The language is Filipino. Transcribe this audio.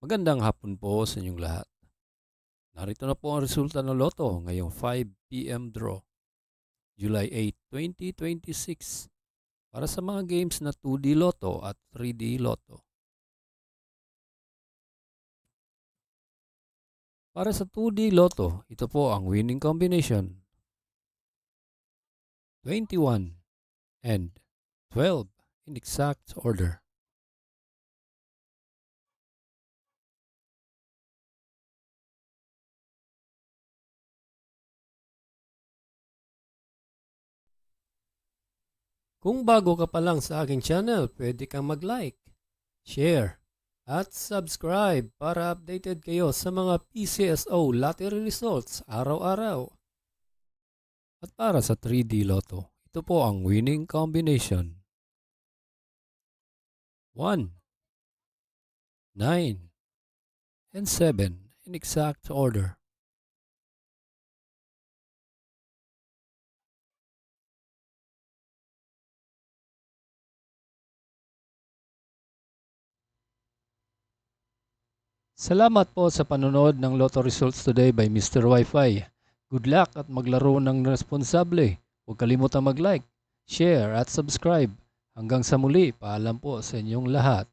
Magandang hapon po sa inyong lahat. Narito na po ang resulta ng Lotto ngayong 5 p.m. draw, July 8, 2026 para sa mga games na 2D Lotto at 3D Lotto. Para sa 2D Lotto, ito po ang winning combination: 21 and 12 in exact order. Kung bago ka pa lang sa aking channel, pwede kang mag-like, share, at subscribe para updated kayo sa mga PCSO lottery results araw-araw. At para sa 3D Lotto, ito po ang winning combination: 1, 9, and 7 in exact order. Salamat po sa panonood ng Lotto Results Today by Mr. Wi-Fi. Good luck at maglaro ng responsable. Huwag kalimutang mag-like, share at subscribe. Hanggang sa muli, paalam po sa inyong lahat.